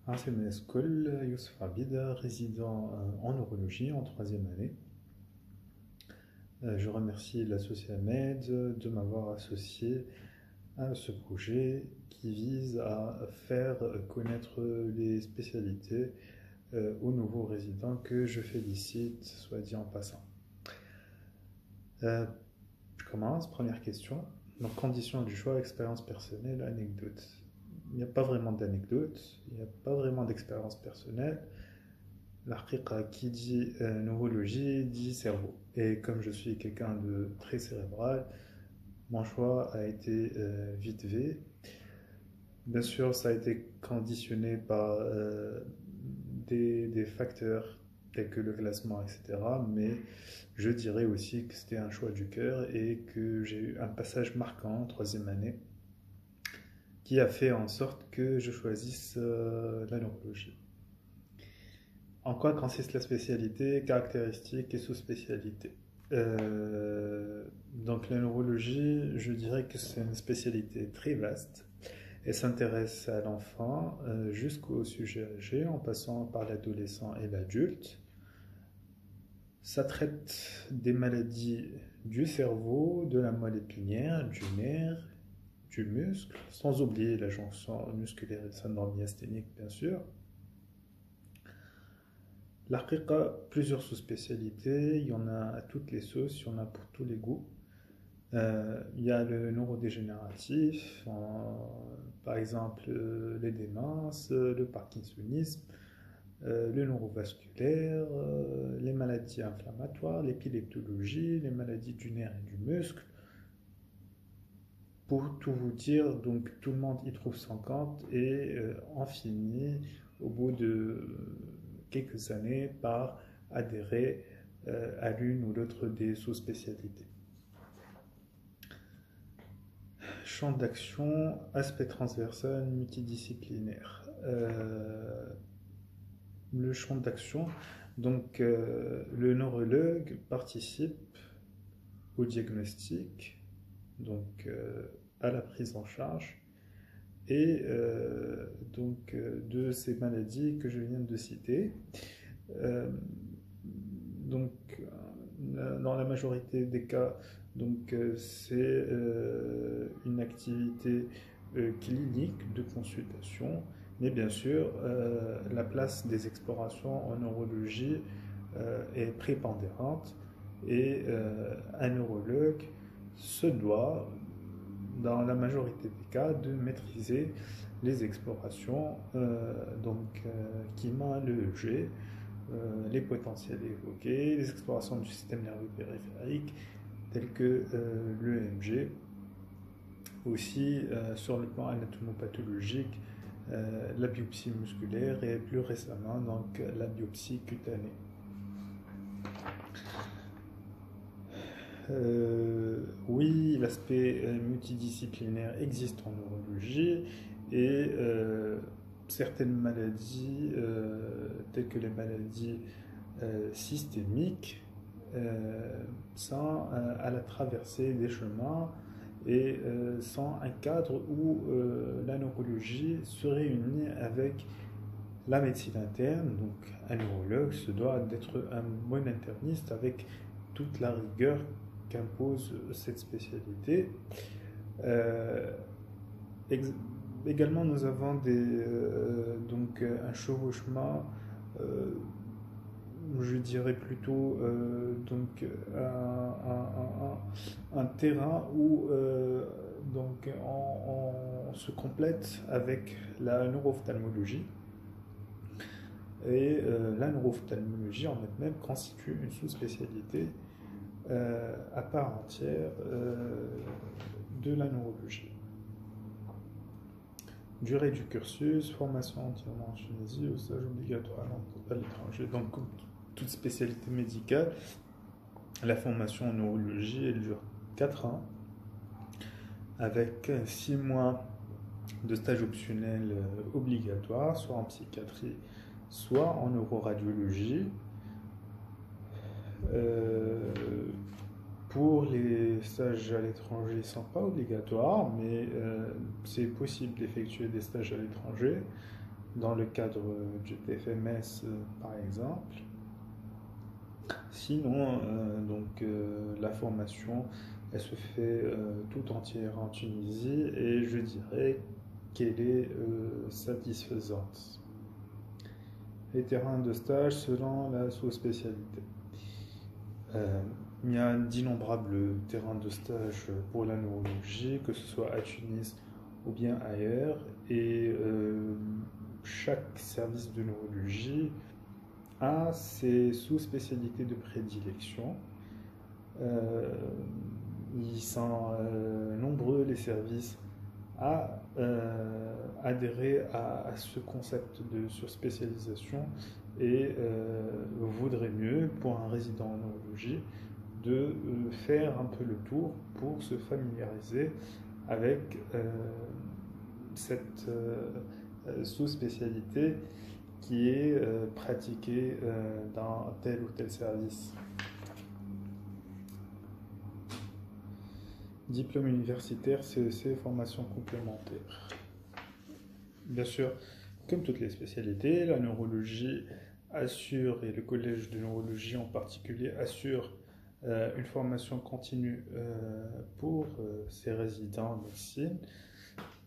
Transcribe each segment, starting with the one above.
Enseignement School, Youssef Abid, résident en neurologie en troisième année. Je remercie l'associé Ahmed de m'avoir associé à ce projet qui vise à faire connaître les spécialités aux nouveaux résidents que je félicite, soit dit en passant. Je commence, première question. Donc, conditions du choix, expérience personnelle, anecdote. Il n'y a pas vraiment d'anecdote, il n'y a pas vraiment d'expérience personnelle. L'haqiqa qui dit neurologie dit cerveau. Et comme je suis quelqu'un de très cérébral, mon choix a été vite fait. Bien sûr, ça a été conditionné par des facteurs tels que le classement, etc. Mais je dirais aussi que c'était un choix du cœur et que j'ai eu un passage marquant en troisième année qui a fait en sorte que je choisisse la neurologie. En quoi consiste la spécialité, caractéristiques et sous-spécialités? Donc la neurologie, je dirais que c'est une spécialité très vaste. Elle s'intéresse à l'enfant jusqu'au sujet âgé, en passant par l'adolescent et l'adulte. Ça traite des maladies du cerveau, de la moelle épinière, du nerf, du muscle, sans oublier la jonction musculaire et le syndrome myasthénique, bien sûr. L'haqiqa, plusieurs sous-spécialités, il y en a à toutes les sauces, il y en a pour tous les goûts. Il y a le neurodégénératif, par exemple les démences, le parkinsonisme, le neurovasculaire, les maladies inflammatoires, l'épileptologie, les maladies du nerf et du muscle. Pour tout vous dire, donc tout le monde y trouve son compte et on finit au bout de quelques années par adhérer à l'une ou l'autre des sous-spécialités. Champ d'action, aspect transversal, multidisciplinaire. Le champ d'action, donc le neurologue participe au diagnostic, donc à la prise en charge et de ces maladies que je viens de citer. Donc, dans la majorité des cas, c'est une activité clinique de consultation, mais bien sûr, la place des explorations en neurologie est prépondérante et un neurologue se doit, dans la majorité des cas, de maîtriser les explorations qui mènent le EEG, les potentiels évoqués, les explorations du système nerveux périphérique, telles que l'EMG, aussi sur le plan anatomopathologique, la biopsie musculaire et plus récemment donc, la biopsie cutanée. Oui, l'aspect multidisciplinaire existe en neurologie et certaines maladies, telles que les maladies systémiques, sont à la traversée des chemins et sont un cadre où la neurologie se réunit avec la médecine interne. Donc un neurologue se doit d'être un bon interniste avec toute la rigueur qu'impose cette spécialité. Également, nous avons un chevauchement, je dirais plutôt un terrain où on se complète avec la neuro-ophtalmologie. Et la neuro-ophtalmologie en elle-même constitue une sous-spécialité à part entière de la neurologie. Durée du cursus, formation entièrement en Tunisie, au stage obligatoire à l'étranger. Donc, comme toute spécialité médicale, la formation en neurologie, elle dure 4 ans, avec 6 mois de stage optionnel obligatoire, soit en psychiatrie, soit en neuroradiologie. Pour les stages à l'étranger, ils ne sont pas obligatoires, mais c'est possible d'effectuer des stages à l'étranger. dans le cadre du TFMS par exemple. Sinon, la formation, elle se fait tout entière en Tunisie et je dirais qu'elle est satisfaisante. Les terrains de stage selon la sous-spécialité. Euh, il y a d'innombrables terrains de stage pour la neurologie, que ce soit à Tunis ou bien ailleurs, et chaque service de neurologie a ses sous-spécialités de prédilection. Euh, Ils sont nombreux les services à adhérer à ce concept de surspécialisation et vaudrait mieux pour un résident en neurologie de faire un peu le tour pour se familiariser avec cette sous-spécialité qui est pratiquée dans tel ou tel service. Diplôme universitaire, CEC, formation complémentaire. Bien sûr, comme toutes les spécialités, la neurologie assure, et le collège de neurologie en particulier, assure une formation continue pour ses résidents en médecine,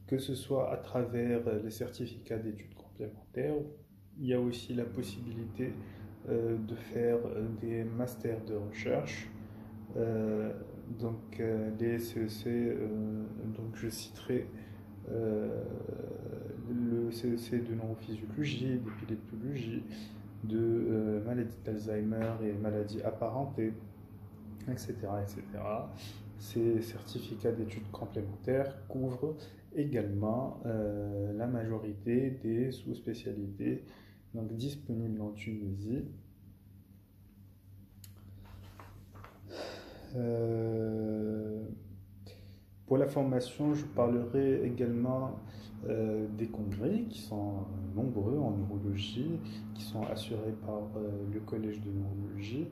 que ce soit à travers les certificats d'études complémentaires. Il y a aussi la possibilité de faire des masters de recherche. Les CEC, donc je citerai le CEC de neurophysiologie, d'épileptologie, de maladie d'Alzheimer et maladies apparentées, etc., etc. Ces certificats d'études complémentaires couvrent également la majorité des sous-spécialités donc disponibles en Tunisie. Pour la formation, je parlerai également des congrès qui sont nombreux en neurologie, qui sont assurés par le Collège de neurologie.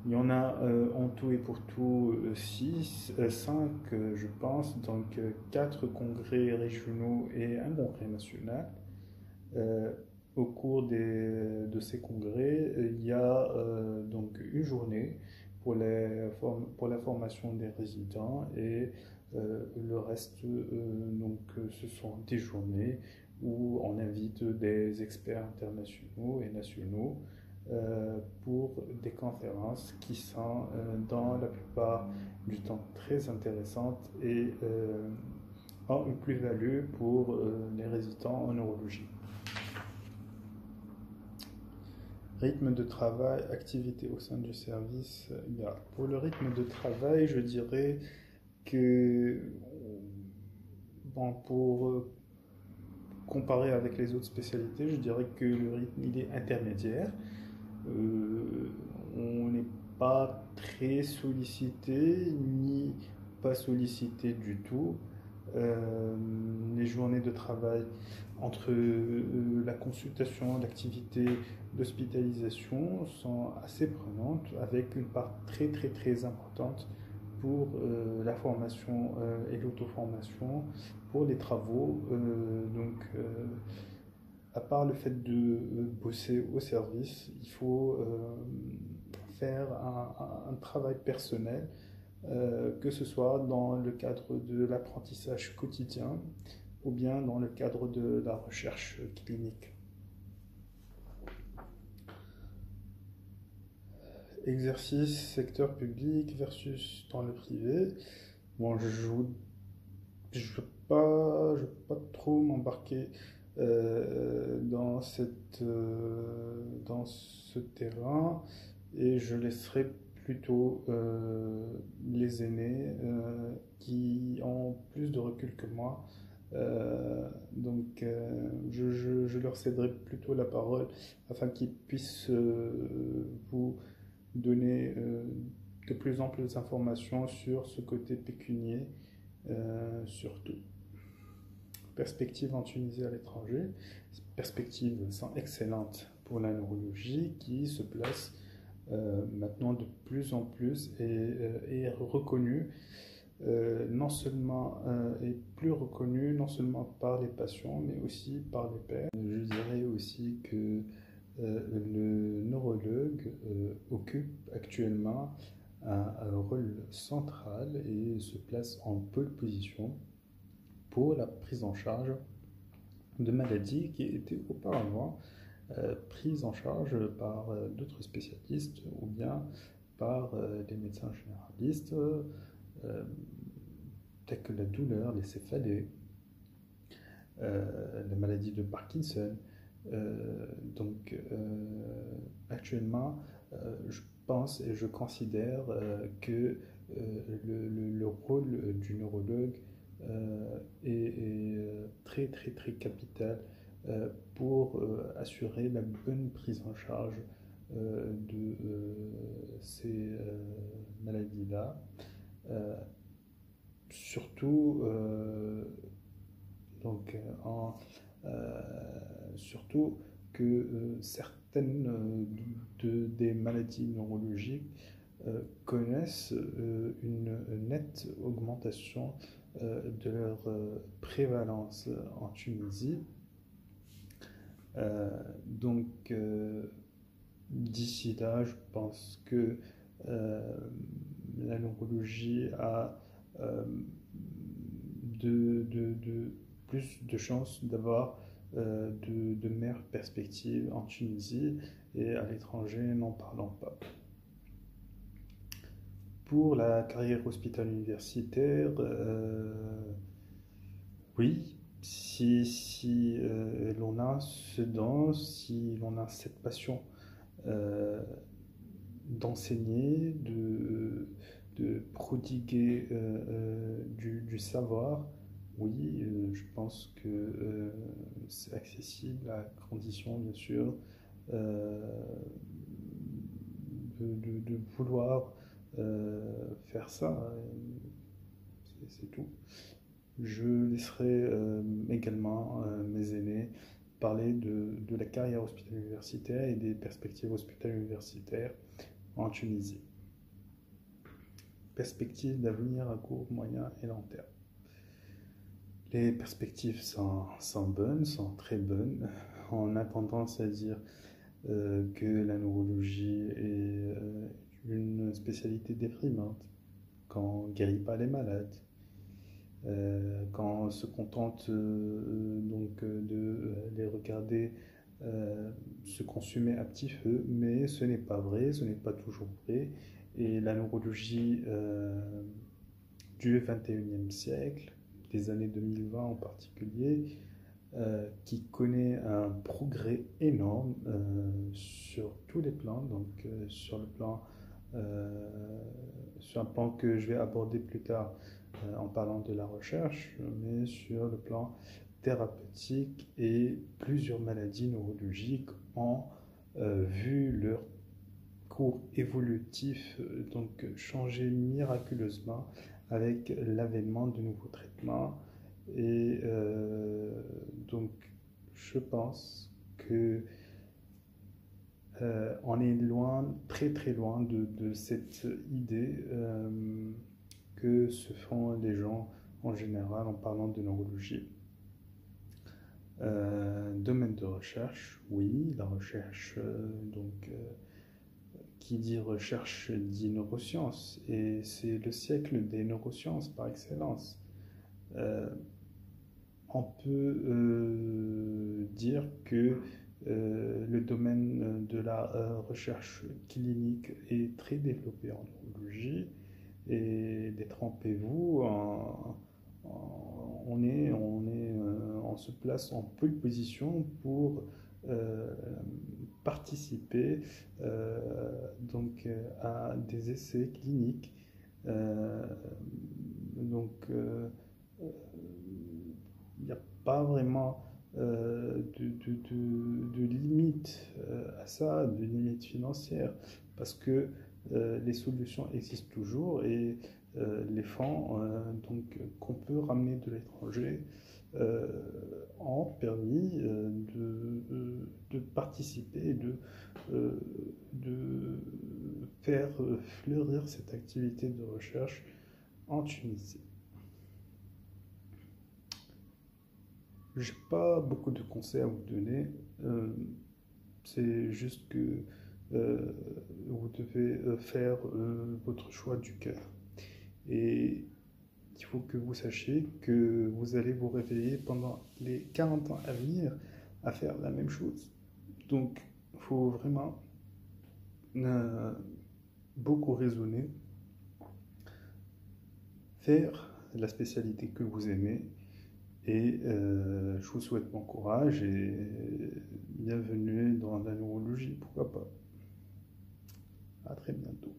Il y en a en tout et pour tout 5 je pense, donc 4 congrès régionaux et un congrès national. Au cours de ces congrès, il y a donc une journée pour la formation des résidents et le reste, ce sont des journées où on invite des experts internationaux et nationaux pour des conférences qui sont dans la plupart du temps très intéressantes et ont une plus-value pour les résidents en neurologie. Rythme de travail, activité au sein du service. Pour le rythme de travail, je dirais que pour comparer avec les autres spécialités, je dirais que le rythme il est intermédiaire. On n'est pas très sollicité ni pas sollicité du tout. Les journées de travail entre la consultation, l'activité d'hospitalisation sont assez prenantes avec une part très très très importante pour la formation et l'auto-formation, pour les travaux. À part le fait de bosser au service, il faut faire un travail personnel, que ce soit dans le cadre de l'apprentissage quotidien ou bien dans le cadre de la recherche clinique. Exercice secteur public versus dans le privé. Bon, je ne veux pas trop m'embarquer dans ce terrain et je laisserai plutôt les aînés qui ont plus de recul que moi. Je leur céderai plutôt la parole afin qu'ils puissent vous donner de plus amples informations sur ce côté pécunier, surtout. Perspectives en Tunisie à l'étranger. Ces perspectives sont excellentes pour la neurologie qui se place maintenant de plus en plus et est reconnue non seulement est plus reconnu, non seulement par les patients, mais aussi par les pairs. Je dirais aussi que le neurologue occupe actuellement un rôle central et se place en pole position pour la prise en charge de maladies qui étaient auparavant prises en charge par d'autres spécialistes ou bien par des médecins généralistes tels que la douleur, les céphalées, la maladie de Parkinson. Actuellement, je pense et je considère que le rôle du neurologue est très très très capital pour assurer la bonne prise en charge de ces maladies-là. Surtout, surtout que certaines des maladies neurologiques connaissent une nette augmentation de leur prévalence en Tunisie. D'ici là, je pense que la neurologie a plus de chances d'avoir de meilleures perspectives en Tunisie et à l'étranger, n'en parlons pas. Pour la carrière hospitalo-universitaire, oui, si l'on a ce don, si l'on a cette passion d'enseigner, de prodiguer du savoir, oui, je pense que c'est accessible à condition, bien sûr, de vouloir faire ça. C'est tout. Je laisserai également mes aînés parler de la carrière hospitalo-universitaire et des perspectives hospitalo-universitaires en Tunisie. Perspectives d'avenir à court, moyen et long terme. Les perspectives sont bonnes, sont très bonnes. On a tendance à dire que la neurologie est une spécialité déprimante, qu'on ne guérit pas les malades, quand on se contente de les regarder se consumer à petit feu, mais ce n'est pas vrai, ce n'est pas toujours vrai. Et la neurologie du XXIe siècle, des années 2020 en particulier, qui connaît un progrès énorme sur tous les plans, donc sur un plan que je vais aborder plus tard en parlant de la recherche, mais sur le plan thérapeutique, et plusieurs maladies neurologiques ont vu leur cours évolutif changer miraculeusement avec l'avènement de nouveaux traitements. Et je pense que on est loin, très très loin de cette idée que se font les gens en général en parlant de neurologie. Domaine de recherche, oui, la recherche, qui dit recherche dit neurosciences, et c'est le siècle des neurosciences par excellence. On peut dire que le domaine de la recherche clinique est très développé en neurologie, et détrompez-vous, on se place en pole position pour participer à des essais cliniques. Il n'y a pas vraiment de limite à ça, de limite financière, parce que les solutions existent toujours, et les fonds qu'on peut ramener de l'étranger ont permis de participer, de faire fleurir cette activité de recherche en Tunisie. J'ai pas beaucoup de conseils à vous donner. C'est juste que vous devez faire votre choix du cœur. Et il faut que vous sachiez que vous allez vous réveiller pendant les 40 ans à venir à faire la même chose. Donc, il faut vraiment beaucoup raisonner, faire la spécialité que vous aimez. Et je vous souhaite bon courage et bienvenue dans la neurologie, pourquoi pas. À très bientôt.